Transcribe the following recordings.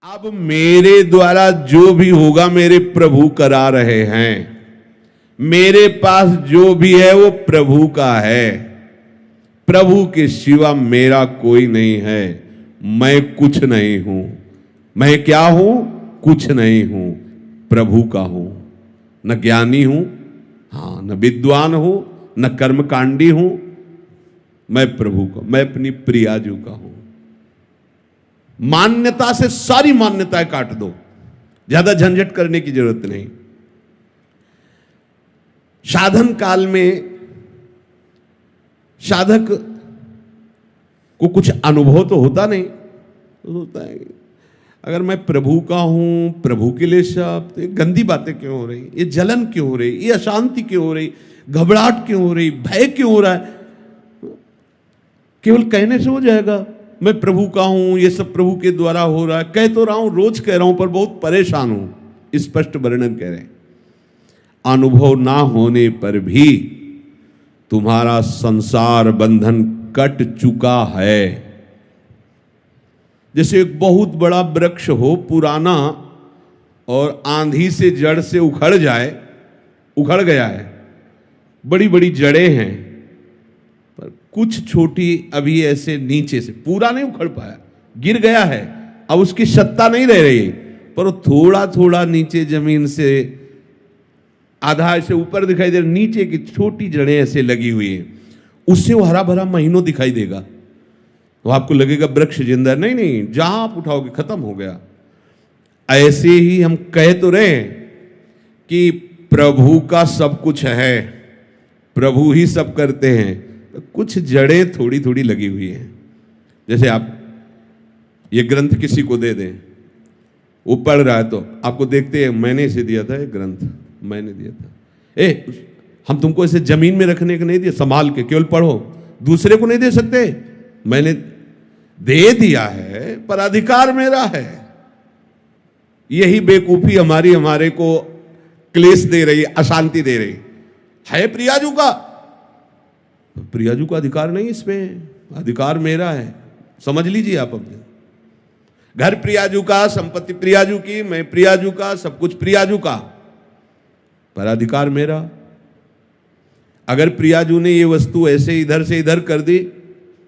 अब मेरे द्वारा जो भी होगा मेरे प्रभु करा रहे हैं। मेरे पास जो भी है वो प्रभु का है। प्रभु के सिवा मेरा कोई नहीं है। मैं कुछ नहीं हूं। मैं क्या हूं? कुछ नहीं हूं, प्रभु का हूं। न ज्ञानी हूं, हां, न विद्वान हूं, न कर्मकांडी हूं। मैं प्रभु का, मैं अपनी प्रियाजू का हूं। मान्यता से सारी मान्यताएं काट दो, ज्यादा झंझट करने की जरूरत नहीं। साधन काल में साधक को कुछ अनुभव तो होता नहीं, तो होता है अगर मैं प्रभु का हूं, प्रभु के लिए सब, तो ये गंदी बातें क्यों हो रही, ये जलन क्यों हो रही, ये अशांति क्यों हो रही, घबराहट क्यों हो रही, भय क्यों हो रहा है? केवल कहने से हो जाएगा मैं प्रभु का हूं, ये सब प्रभु के द्वारा हो रहा है? कह तो रहा हूं, रोज कह रहा हूं, पर बहुत परेशान हूं। स्पष्ट वर्णन कह रहे हैं। अनुभव ना होने पर भी तुम्हारा संसार बंधन कट चुका है। जैसे एक बहुत बड़ा वृक्ष हो, पुराना, और आंधी से जड़ से उखड़ जाए, उखड़ गया है, बड़ी बड़ी जड़ें हैं, पर कुछ छोटी अभी ऐसे नीचे से, पूरा नहीं उखड़ पाया, गिर गया है, अब उसकी सत्ता नहीं रह रही, पर वो थोड़ा थोड़ा नीचे जमीन से आधा ऐसे ऊपर दिखाई दे रहा, नीचे की छोटी जड़ें ऐसे लगी हुई हैं, उससे वो हरा भरा महीनों दिखाई देगा, तो आपको लगेगा वृक्ष जिंदा। नहीं नहीं, जहां आप उठाओगे खत्म हो गया। ऐसे ही हम कह तो रहे कि प्रभु का सब कुछ है, प्रभु ही सब करते हैं, तो कुछ जड़ें थोड़ी थोड़ी लगी हुई हैं। जैसे आप ये ग्रंथ किसी को दे दें, वो पढ़ रहा है, तो आपको देखते हैं, मैंने इसे दिया था, ये ग्रंथ मैंने दिया था। हम तुमको इसे जमीन में रखने को नहीं दिया, संभाल के केवल पढ़ो, दूसरे को नहीं दे सकते। मैंने दे दिया है, पर अधिकार मेरा है। यही बेवकूफी हमारे को क्लेश दे रही, अशांति दे रही है। प्रियाजू का, प्रियाजू का अधिकार नहीं, इसमें अधिकार मेरा है। समझ लीजिए आप अपने घर प्रियाजू का, संपत्ति प्रियाजू की, मैं प्रियाजू का, सब कुछ प्रियाजू का, पर अधिकार मेरा। अगर प्रियाजू ने ये वस्तु ऐसे इधर से इधर कर दी,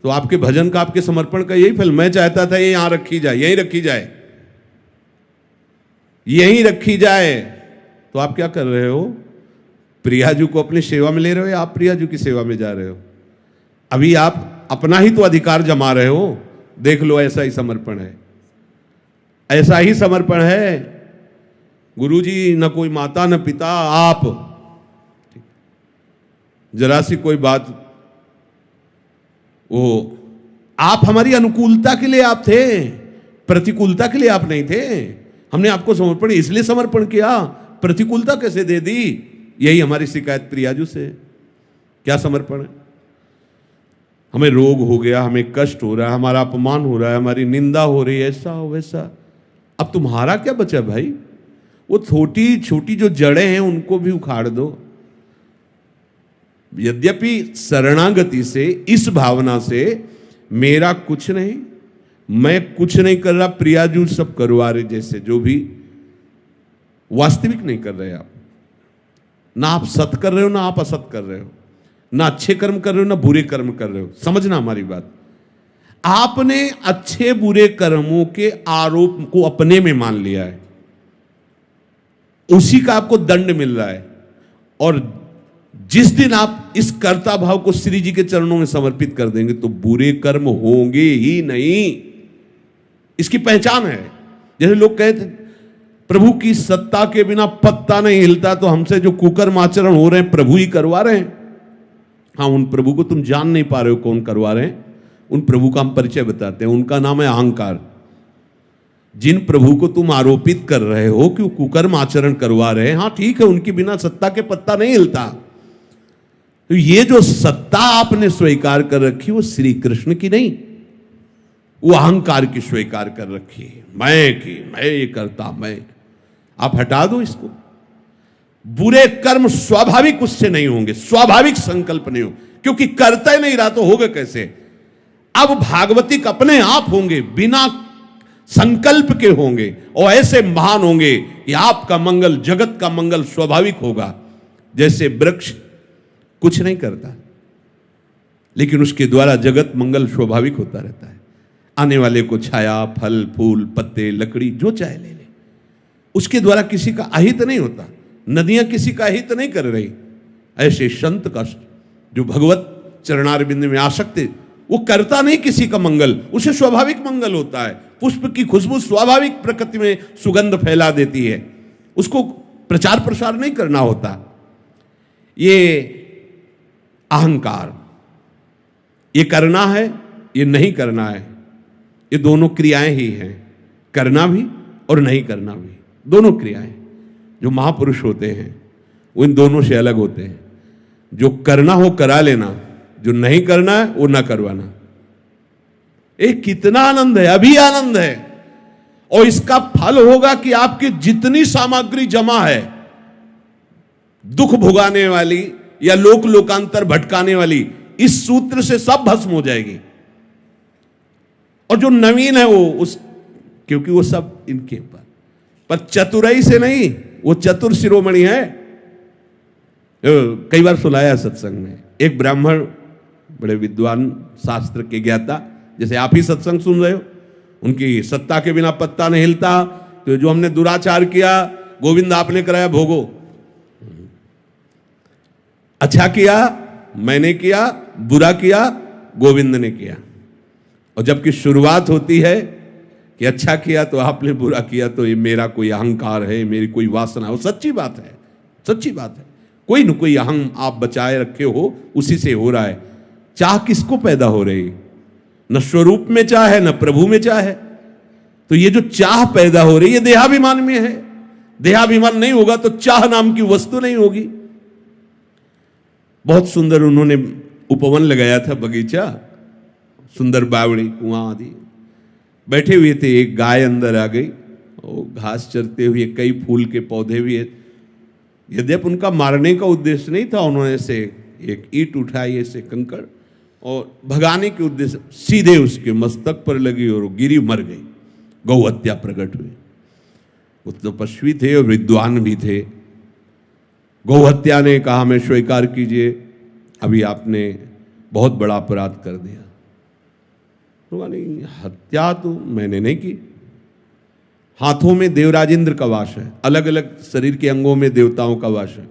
तो आपके भजन का, आपके समर्पण का यही फल। मैं चाहता था ये यहां रखी जाए, यहीं रखी जाए, यहीं रखी जाए, तो आप क्या कर रहे हो? प्रियाजू को अपनी सेवा में ले रहे हो, या आप प्रियाजू की सेवा में जा रहे हो? अभी आप अपना ही तो अधिकार जमा रहे हो। देख लो, ऐसा ही समर्पण है, ऐसा ही समर्पण है। गुरुजी, न कोई माता न पिता, आप। जरा सी कोई बात, वो आप हमारी अनुकूलता के लिए आप थे, प्रतिकूलता के लिए आप नहीं थे। हमने आपको समर्पण इसलिए समर्पण किया, प्रतिकूलता कैसे दे दी? यही हमारी शिकायत प्रियाजू से। क्या समर्पण है? हमें रोग हो गया, हमें कष्ट हो रहा है, हमारा अपमान हो रहा है, हमारी निंदा हो रही है, ऐसा हो वैसा। अब तुम्हारा क्या बचा भाई? वो छोटी छोटी जो जड़ें हैं उनको भी उखाड़ दो। यद्यपि शरणागति से, इस भावना से, मेरा कुछ नहीं, मैं कुछ नहीं कर रहा, प्रियाजू सब करवा रहे, जैसे जो भी वास्तविक नहीं कर रहे आप। ना आप सत कर रहे हो, ना आप असत कर रहे हो, ना अच्छे कर्म कर रहे हो, ना बुरे कर्म कर रहे हो। समझना हमारी बात। आपने अच्छे बुरे कर्मों के आरोप को अपने में मान लिया है, उसी का आपको दंड मिल रहा है। और जिस दिन आप इस कर्ता भाव को श्री जी के चरणों में समर्पित कर देंगे, तो बुरे कर्म होंगे ही नहीं। इसकी पहचान है। जैसे लोग कहते प्रभु की सत्ता के बिना पत्ता नहीं हिलता, तो हमसे जो कुकर्म आचरण हो रहे हैं प्रभु ही करवा रहे हैं। हाँ, उन प्रभु को तुम जान नहीं पा रहे हो कौन करवा रहे हैं। उन प्रभु का हम परिचय बताते हैं, उनका नाम है अहंकार। जिन प्रभु को तुम आरोपित कर रहे हो कि वो कुकर्म आचरण करवा रहे हैं, हाँ ठीक है, उनके बिना सत्ता के पत्ता नहीं हिलता। तो ये जो सत्ता आपने स्वीकार कर रखी, वो श्री कृष्ण की नहीं, वो अहंकार की स्वीकार कर रखी है। मैं ये करता, मैं। आप हटा दो इसको। बुरे कर्म स्वाभाविक उससे नहीं होंगे, स्वाभाविक संकल्प नहीं हो, क्योंकि करता ही नहीं रहा तो होगा कैसे? अब भागवतिक अपने आप होंगे, बिना संकल्प के होंगे और ऐसे महान होंगे कि आपका मंगल, जगत का मंगल स्वाभाविक होगा। जैसे वृक्ष कुछ नहीं करता, लेकिन उसके द्वारा जगत मंगल स्वाभाविक होता रहता है। आने वाले को छाया, फल, फूल, पत्ते, लकड़ी जो चाहे ले ले, उसके द्वारा किसी का अहित नहीं होता। नदियां किसी का अहित नहीं कर रही। ऐसे संत का जो भगवत चरणारविंद में आसक्त है, वो करता नहीं किसी का मंगल, उसे स्वाभाविक मंगल होता है। पुष्प की खुशबू स्वाभाविक प्रकृति में सुगंध फैला देती है, उसको प्रचार प्रसार नहीं करना होता। ये अहंकार, ये करना है, ये नहीं करना है, ये दोनों क्रियाएं ही हैं। करना भी और नहीं करना भी, दोनों क्रियाएं। जो महापुरुष होते हैं वो इन दोनों से अलग होते हैं। जो करना हो करा लेना, जो नहीं करना है वो ना करवाना। कितना आनंद है, अभी आनंद है। और इसका फल होगा कि आपकी जितनी सामग्री जमा है दुख भुगाने वाली या लोक लोकांतर भटकाने वाली, इस सूत्र से सब भस्म हो जाएगी। और जो नवीन है वो क्योंकि वो सब इनके पर चतुराई से नहीं, वो चतुर शिरोमणि है। कई बार सुनाया सत्संग में, एक ब्राह्मण बड़े विद्वान, शास्त्र के ज्ञाता, जैसे आप ही सत्संग सुन रहे हो, उनकी सत्ता के बिना पत्ता नहीं हिलता। तो जो हमने दुराचार किया, गोविंद आपने कराया भोगो। अच्छा किया मैंने किया, बुरा किया गोविंद ने किया। और जबकि शुरुआत होती है कि अच्छा किया तो आपने, बुरा किया तो ये मेरा कोई अहंकार है, मेरी कोई वासना है। वो सच्ची बात है, सच्ची बात है। कोई न कोई अहं आप बचाए रखे हो, उसी से हो रहा है। चाह किसको पैदा हो रही? न स्वरूप में चाह है, न प्रभु में चाह है। तो ये जो चाह पैदा हो रही है देहाभिमान में है। देहाभिमान नहीं होगा तो चाह नाम की वस्तु नहीं होगी। बहुत सुंदर उन्होंने उपवन लगाया था, बगीचा, सुंदर बावड़ी, कुआं आदि। बैठे हुए थे, एक गाय अंदर आ गई और घास चरते हुए, कई फूल के पौधे भी है। यद्यपि उनका मारने का उद्देश्य नहीं था, उन्होंने से एक ईंट उठाई, ऐसे कंकड़, और भगाने के उद्देश्य सीधे उसके मस्तक पर लगी और गिरी, मर गई। गौ हत्या प्रकट हुई। वो तपस्वी थे और विद्वान भी थे। गौ हत्या ने कहा, हमें स्वीकार कीजिए, अभी आपने बहुत बड़ा अपराध कर दिया। तो नहीं, हत्या तो मैंने नहीं की। हाथों में देवराज इंद्र का वास है, अलग अलग शरीर के अंगों में देवताओं का वास है।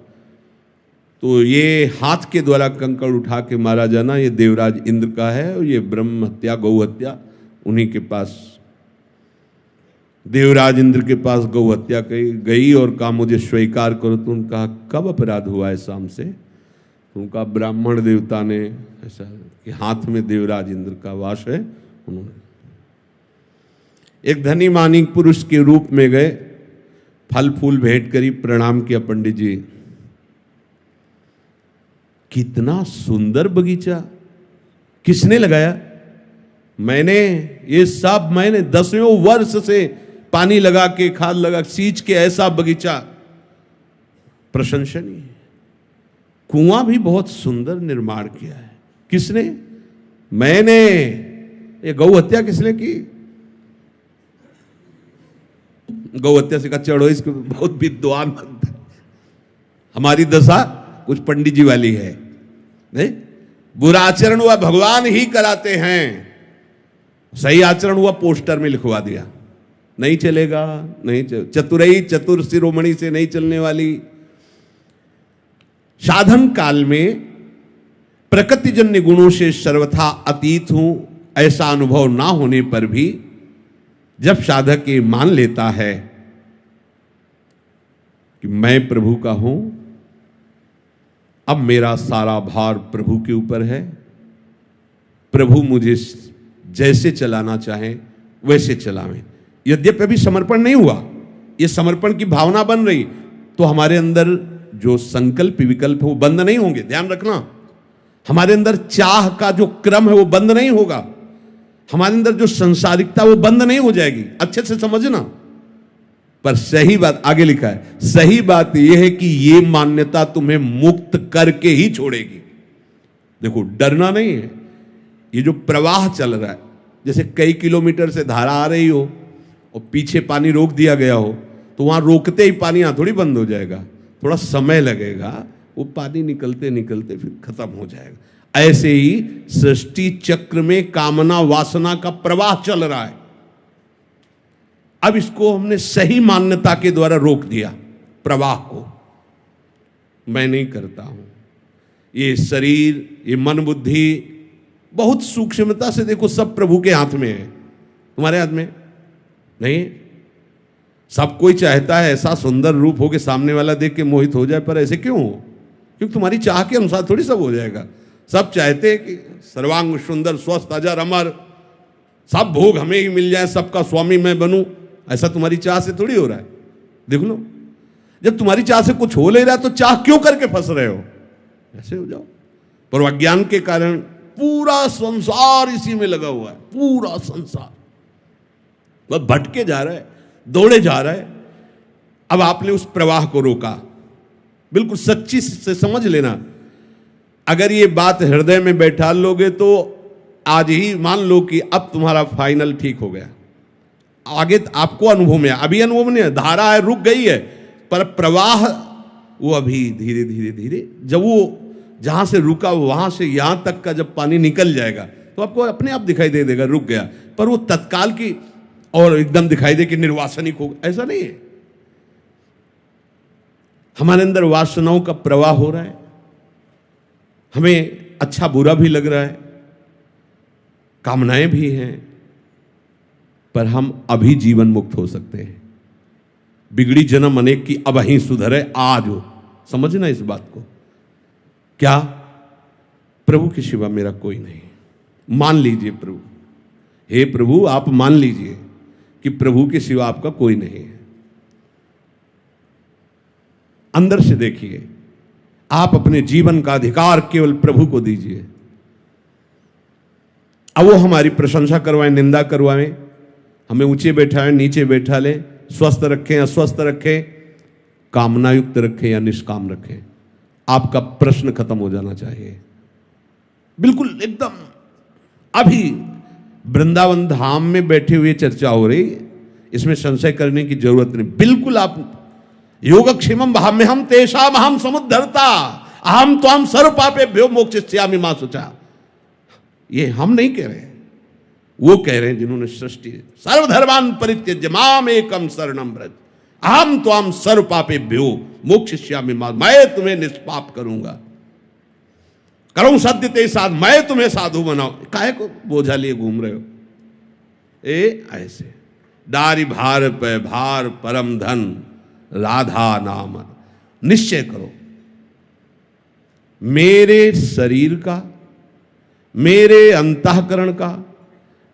तो ये हाथ के द्वारा कंकड़ उठा के मारा जाना, ये देवराज इंद्र का है। और ये ब्रह्म हत्या, गौ हत्या उन्हीं के पास, देवराज इंद्र के पास गौ हत्या गई और कहा मुझे स्वीकार करो। तो उन्होंने कहा कब अपराध हुआ है शाम से? तो उनका ब्राह्मण देवता ने ऐसा कि हाथ में देवराज इंद्र का वास है। उन्होंने एक धनी मानी पुरुष के रूप में गए, फल फूल भेंट करी, प्रणाम किया, पंडित जी कितना सुंदर बगीचा, किसने लगाया? मैंने, ये सब मैंने 10वें वर्ष से पानी लगा के, खाद लगा, सींच के ऐसा बगीचा, प्रशंसनीय। कुआं भी बहुत सुंदर निर्माण किया है। किसने? मैंने। ये गौ हत्या किसने की? गौ हत्या से कहा चढ़ो, इसको बहुत विद्वान बनता है। हमारी दशा कुछ पंडित जी वाली है। नहीं, बुरा आचरण हुआ भगवान ही कराते हैं, सही आचरण हुआ पोस्टर में लिखवा दिया, नहीं चलेगा, नहीं चतुरई, चतुर शिरोमणि से नहीं चलने वाली। साधन काल में प्रकृतिजन्य गुणों से सर्वथा अतीत हूं, ऐसा अनुभव ना होने पर भी जब साधक ये मान लेता है कि मैं प्रभु का हूं, अब मेरा सारा भार प्रभु के ऊपर है, प्रभु मुझे जैसे चलाना चाहे वैसे चलावें। यद्यपि अभी समर्पण नहीं हुआ, ये समर्पण की भावना बन रही, तो हमारे अंदर जो संकल्प विकल्प है वो बंद नहीं होंगे। ध्यान रखना, हमारे अंदर चाह का जो क्रम है वो बंद नहीं होगा, हमारे अंदर जो संसारिकता वो बंद नहीं हो जाएगी। अच्छे से समझना। पर सही बात आगे लिखा है, सही बात यह है कि ये मान्यता तुम्हें मुक्त करके ही छोड़ेगी। देखो, डरना नहीं है। ये जो प्रवाह चल रहा है, जैसे कई किलोमीटर से धारा आ रही हो और पीछे पानी रोक दिया गया हो तो वहां रोकते ही पानी यहाँ थोड़ी बंद हो जाएगा, थोड़ा समय लगेगा, वो पानी निकलते निकलते फिर खत्म हो जाएगा। ऐसे ही सृष्टि चक्र में कामना वासना का प्रवाह चल रहा है। अब इसको हमने सही मान्यता के द्वारा रोक दिया, प्रवाह को। मैं नहीं करता हूं, ये शरीर, ये मन बुद्धि बहुत सूक्ष्मता से देखो, सब प्रभु के हाथ में है, तुम्हारे हाथ में नहीं। सब कोई चाहता है ऐसा सुंदर रूप हो कि सामने वाला देख के मोहित हो जाए, पर ऐसे क्यों हो? क्योंकि तुम्हारी चाह के अनुसार थोड़ी सब हो जाएगा। सब चाहते हैं कि सर्वांग सुंदर, स्वस्थ, अजर, अमर, सब भोग हमें ही मिल जाए, सबका स्वामी मैं बनूं, ऐसा तुम्हारी चाह से थोड़ी हो रहा है। देख लो, जब तुम्हारी चाह से कुछ हो ले रहा है तो चाह क्यों करके फंस रहे हो? ऐसे हो जाओ। पर अज्ञान के कारण पूरा संसार इसी में लगा हुआ है, पूरा संसार वह भटके जा रहा है, दौड़े जा रहा है। अब आपने उस प्रवाह को रोका, बिल्कुल सच्ची से समझ लेना। अगर ये बात हृदय में बैठा लोगे तो आज ही मान लो कि अब तुम्हारा फाइनल ठीक हो गया। आगे आपको अनुभव में, अभी अनुभव नहीं है, धारा है रुक गई है, पर प्रवाह वो अभी धीरे धीरे धीरे, जब वो जहां से रुका वहां से यहां तक का जब पानी निकल जाएगा तो आपको अपने आप दिखाई दे देगा रुक गया। पर वो तत्काल की और एकदम दिखाई दे कि निर्वासनिक हो, ऐसा नहीं है। हमारे अंदर वासनाओं का प्रवाह हो रहा है, हमें अच्छा बुरा भी लग रहा है, कामनाएं भी हैं, पर हम अभी जीवन मुक्त हो सकते हैं। बिगड़ी जन्म अनेक की अब ही सुधरे आज हो, समझना इस बात को। क्या? प्रभु के सिवा मेरा कोई नहीं। मान लीजिए प्रभु, हे प्रभु आप मान लीजिए कि प्रभु के सिवा आपका कोई नहीं है। अंदर से देखिए, आप अपने जीवन का अधिकार केवल प्रभु को दीजिए। अब वो हमारी प्रशंसा करवाएं, निंदा करवाएं, हमें ऊंचे बैठाएं, नीचे बैठा लें, स्वस्थ रखें, अस्वस्थ रखें, कामना युक्त रखें या निष्काम रखें, आपका प्रश्न खत्म हो जाना चाहिए। बिल्कुल एकदम अभी वृंदावन धाम में बैठे हुए चर्चा हो रही, इसमें संशय करने की जरूरत नहीं। बिल्कुल आप योगक्षेमम भाम्यहम तेषाम अहम समुद्धरता अहम त्वाम सर्व पापेभ्यो मोक्षयिष्यामि मा शुचा। ये हम नहीं कह रहे हैं, वो कह रहे हैं जिन्होंने सृष्टि सर्वधर्मान परित्यज्य माम एकम शरणम व्रज अहम त्वाम सर्व पापेभ्यो मोक्षयिष्यामि मा, मैं तुम्हें निष्पाप करूंगा, करूं सत्य ते साध, मैं तुम्हें साधु बनाऊं। काहे को बोझा लिए घूम रहे हो? ऐसे डारी भार पे भार परम धन राधा नाम। निश्चय करो, मेरे शरीर का, मेरे अंतःकरण का,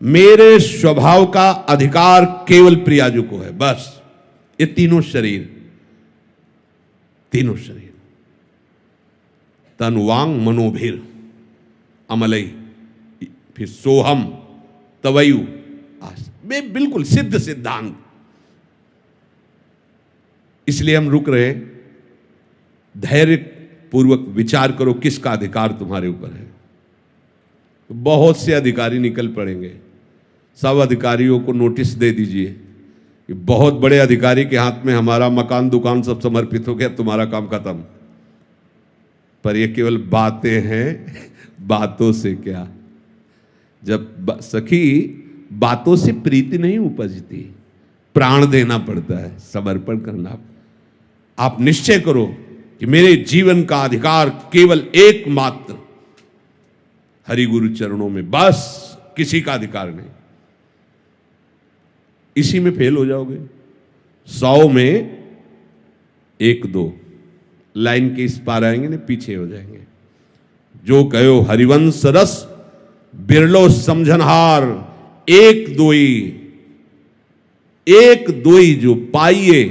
मेरे स्वभाव का अधिकार केवल प्रियाजू को है। बस ये तीनों शरीर, तीनों शरीर तन वांग मनोभीर अमलई, फिर सोहम तवयु आस, बिल्कुल सिद्ध सिद्धांत। इसलिए हम रुक रहे, धैर्य पूर्वक विचार करो किसका अधिकार तुम्हारे ऊपर है। बहुत से अधिकारी निकल पड़ेंगे, सब अधिकारियों को नोटिस दे दीजिए कि बहुत बड़े अधिकारी के हाथ में हमारा मकान दुकान सब समर्पित हो गया, तुम्हारा काम खत्म। पर ये केवल बातें हैं, बातों से क्या। जब सखी बातों से प्रीति नहीं उपजती, प्राण देना पड़ता है, समर्पण करना। आप निश्चय करो कि मेरे जीवन का अधिकार केवल एकमात्र हरि गुरु चरणों में, बस किसी का अधिकार नहीं। इसी में फेल हो जाओगे। 100 में 1-2 लाइन के इस पार आएंगे ना, पीछे हो जाएंगे। जो कहो हरिवंश रस बिरलो समझनहार, एक दोई जो पाइए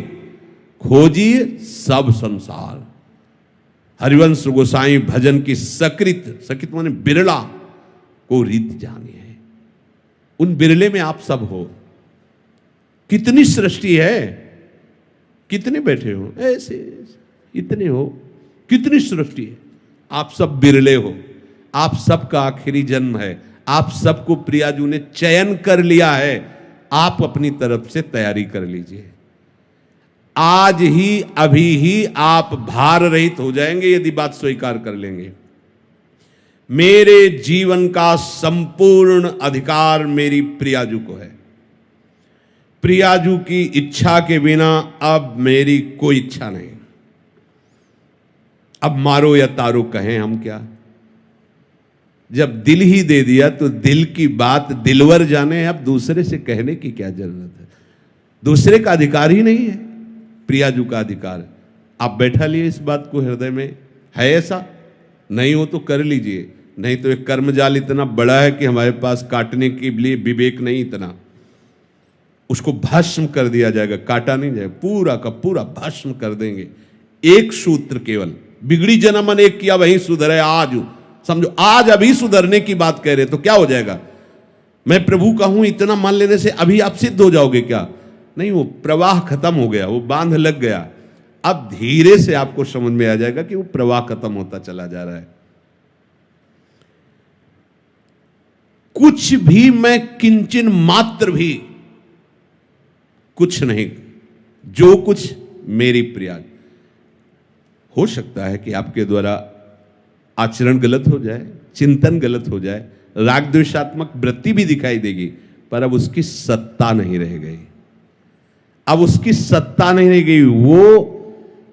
खोजिए सब संसार। हरिवंश गोसाई भजन की सकृत माने बिरला को रीत जानी है। उन बिरले में आप सब हो। कितनी सृष्टि है, कितने बैठे हो ऐसे, इतने हो, कितनी सृष्टि है। आप सब बिरले हो, आप सबका आखिरी जन्म है। आप सबको प्रियाजू ने चयन कर लिया है आप अपनी तरफ से तैयारी कर लीजिए। आज ही अभी ही आप भार रहित हो जाएंगे यदि बात स्वीकार कर लेंगे। मेरे जीवन का संपूर्ण अधिकार मेरी प्रियाजू को है। प्रियाजू की इच्छा के बिना अब मेरी कोई इच्छा नहीं। अब मारो या तारो कहें हम क्या। जब दिल ही दे दिया तो दिल की बात दिलवर जाने। अब दूसरे से कहने की क्या जरूरत है। दूसरे का अधिकार ही नहीं है, प्रियाजू का अधिकार। आप बैठा लिए इस बात को हृदय में, है ऐसा? नहीं हो तो कर लीजिए, नहीं तो एक कर्मजाल इतना बड़ा है कि हमारे पास काटने के लिए विवेक नहीं इतना। उसको भस्म कर दिया जाएगा, काटा नहीं जाएगा, पूरा का पूरा भस्म कर देंगे। एक सूत्र केवल, बिगड़ी जना मन एक किया वही सुधरे आज। समझो, आज अभी सुधरने की बात कह रहे तो क्या हो जाएगा? मैं प्रभु का हूं इतना मान लेने से अभी आप सिद्ध हो जाओगे क्या? नहीं, वो प्रवाह खत्म हो गया, वो बांध लग गया। अब धीरे से आपको समझ में आ जाएगा कि वो प्रवाह खत्म होता चला जा रहा है। कुछ भी मैं किंचन मात्र भी कुछ नहीं, जो कुछ मेरी प्रिया। हो सकता है कि आपके द्वारा आचरण गलत हो जाए, चिंतन गलत हो जाए, राग द्वेषात्मक वृत्ति भी दिखाई देगी, पर अब उसकी सत्ता नहीं रह गई। अब उसकी सत्ता नहीं रह गई। वो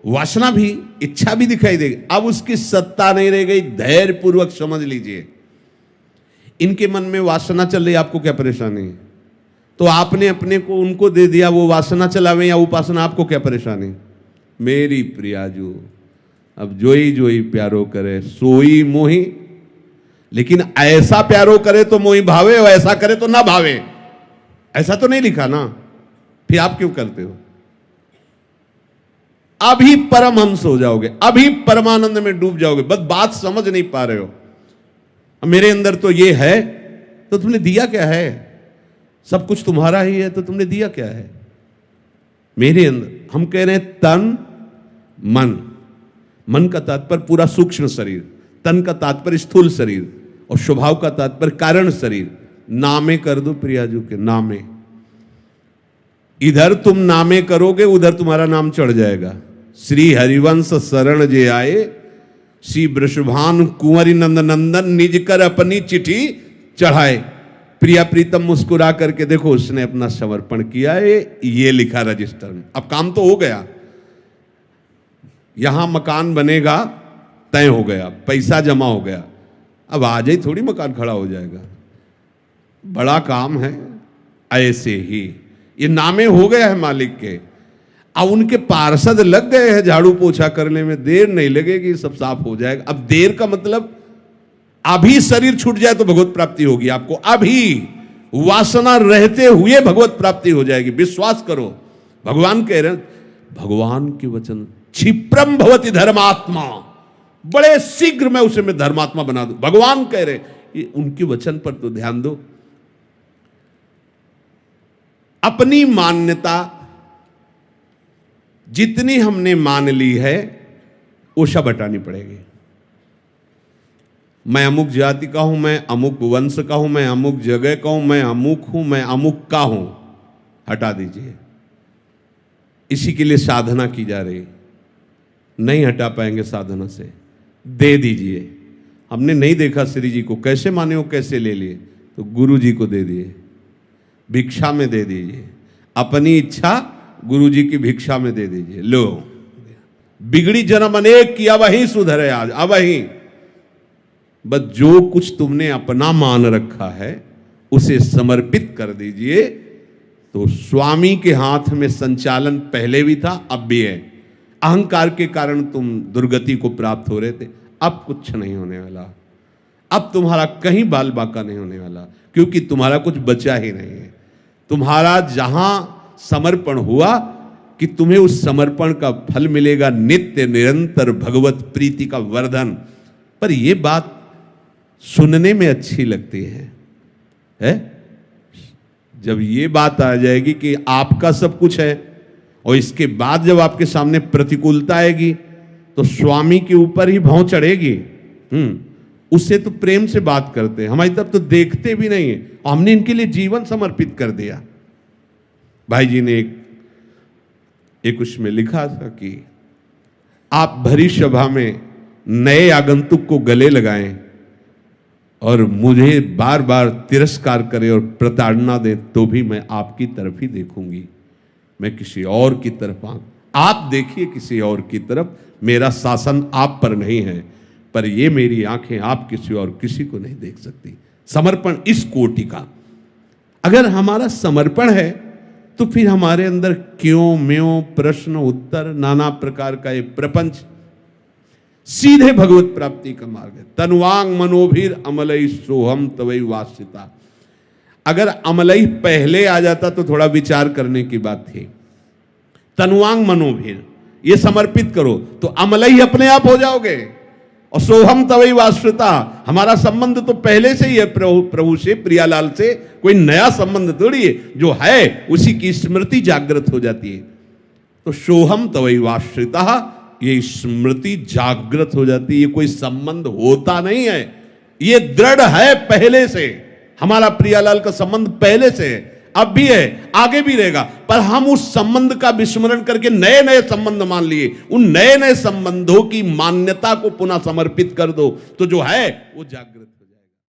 वासना भी, इच्छा भी दिखाई देगी, अब उसकी सत्ता नहीं रह गई। धैर्य पूर्वक समझ लीजिए। इनके मन में वासना चल रही, आपको क्या परेशानी है? तो आपने अपने को उनको दे दिया, वो वासना चलावे या उपासना, आपको क्या परेशानी? मेरी प्रियाजू अब जोई जोई प्यारो करे सोई मोही। लेकिन ऐसा प्यारो करे तो मोही भावे, और ऐसा करे तो ना भावे। ऐसा तो नहीं लिखा ना, फिर आप क्यों करते हो? अभी परमहंस हो जाओगे, अभी परमानंद में डूब जाओगे। बस बात समझ नहीं पा रहे हो। मेरे अंदर तो ये है, तो तुमने दिया क्या है? सब कुछ तुम्हारा ही है, तो तुमने दिया क्या है? मेरे अंदर हम कह रहे हैं तन मन। मन का तात्पर्य पूरा सूक्ष्म शरीर, तन का तात्पर्य स्थूल शरीर, और स्वभाव का तात्पर्य कारण शरीर। नामे कर दो प्रियाजू के, नामे। इधर तुम नामे करोगे, उधर तुम्हारा नाम चढ़ जाएगा। श्री हरिवंश शरण जे आए, श्री वृषभान कुंवरी नंद नंदन, निज कर अपनी चिट्ठी चढ़ाए। प्रिया प्रीतम मुस्कुरा करके देखो, उसने अपना समर्पण किया है, ये लिखा रजिस्टर में। अब काम तो हो गया, यहां मकान बनेगा, तय हो गया, पैसा जमा हो गया। अब आज ही थोड़ी मकान खड़ा हो जाएगा, बड़ा काम है। ऐसे ही ये नामे हो गया है मालिक के। अब उनके पार्षद लग गए हैं झाड़ू पोछा करने में, देर नहीं लगेगी, सब साफ हो जाएगा। अब देर का मतलब अभी शरीर छूट जाए तो भगवत प्राप्ति होगी आपको। अभी वासना रहते हुए भगवत प्राप्ति हो जाएगी, विश्वास करो। भगवान कह रहे हैं, भगवान के वचन, क्षिप्रम भवति धर्मात्मा, बड़े शीघ्र मैं उसे मैं धर्मात्मा बना दूं। भगवान कह रहे, उनके वचन पर तो ध्यान दो। अपनी मान्यता जितनी हमने मान ली है, वो सब हटानी पड़ेगी। मैं अमुक जाति का हूं, मैं अमुक वंश का हूं, मैं अमुक जगह का हूं, मैं अमुक हूं, मैं अमुक का हूं, हटा दीजिए। इसी के लिए साधना की जा रही। नहीं हटा पाएंगे साधना से, दे दीजिए। हमने नहीं देखा श्री जी को कैसे माने हो, कैसे ले लिए, तो गुरु जी को दे दिए, भिक्षा में दे दीजिए। अपनी इच्छा गुरु जी की भिक्षा में दे दीजिए। लो, बिगड़ी जन्म अनेक किया वही सुधरे आज। अब वही बस जो कुछ तुमने अपना मान रखा है उसे समर्पित कर दीजिए। तो स्वामी के हाथ में संचालन पहले भी था, अब भी है। अहंकार के कारण तुम दुर्गति को प्राप्त हो रहे थे, अब कुछ नहीं होने वाला। अब तुम्हारा कहीं बाल बाका नहीं होने वाला, क्योंकि तुम्हारा कुछ बचा ही नहीं है। तुम्हारा जहां समर्पण हुआ कि तुम्हें उस समर्पण का फल मिलेगा, नित्य निरंतर भगवत प्रीति का वर्धन। पर यह बात सुनने में अच्छी लगती है? जब ये बात आ जाएगी कि आपका सब कुछ है, और इसके बाद जब आपके सामने प्रतिकूलता आएगी तो स्वामी के ऊपर ही भौं चढ़ेगी। उससे तो प्रेम से बात करते हैं, हमारी तरफ तो देखते भी नहीं है। हमने इनके लिए जीवन समर्पित कर दिया। भाई जी ने एक उसमें लिखा था कि आप भरी सभा में नए आगंतुक को गले लगाएं और मुझे बार बार तिरस्कार करें और प्रताड़ना दें तो भी मैं आपकी तरफ ही देखूंगी, मैं किसी और की तरफ आप देखिए किसी और की तरफ, मेरा शासन आप पर नहीं है, पर ये मेरी आंखें आप किसी और किसी को नहीं देख सकती। समर्पण इस कोटि का अगर हमारा समर्पण है तो फिर हमारे अंदर क्यों म्यों प्रश्न उत्तर नाना प्रकार का ये प्रपंच सीधे भगवत प्राप्ति का मार्ग है। तनुवांग मनोभीर अमलई सोहम तवई वासिता। अगर अमलई पहले आ जाता तो थोड़ा विचार करने की बात थी। तनुवांग मनोभीर, ये समर्पित करो तो अमलई अपने आप हो जाओगे। और सोहम तवई वाश्रिता, हमारा संबंध तो पहले से ही है प्रभु से, प्रियालाल से, कोई नया संबंध थोड़ी है, जो है उसी की स्मृति जागृत हो जाती है। तो सोहम तवई वाश्रिता, ये स्मृति जागृत हो जाती है। ये कोई संबंध होता नहीं है, ये दृढ़ है पहले से। हमारा प्रियालाल का संबंध पहले से है, अब भी है, आगे भी रहेगा, पर हम उस संबंध का विस्मरण करके नए नए संबंध मान लिए। उन नए नए संबंधों की मान्यता को पुनः समर्पित कर दो तो जो है वो जागृत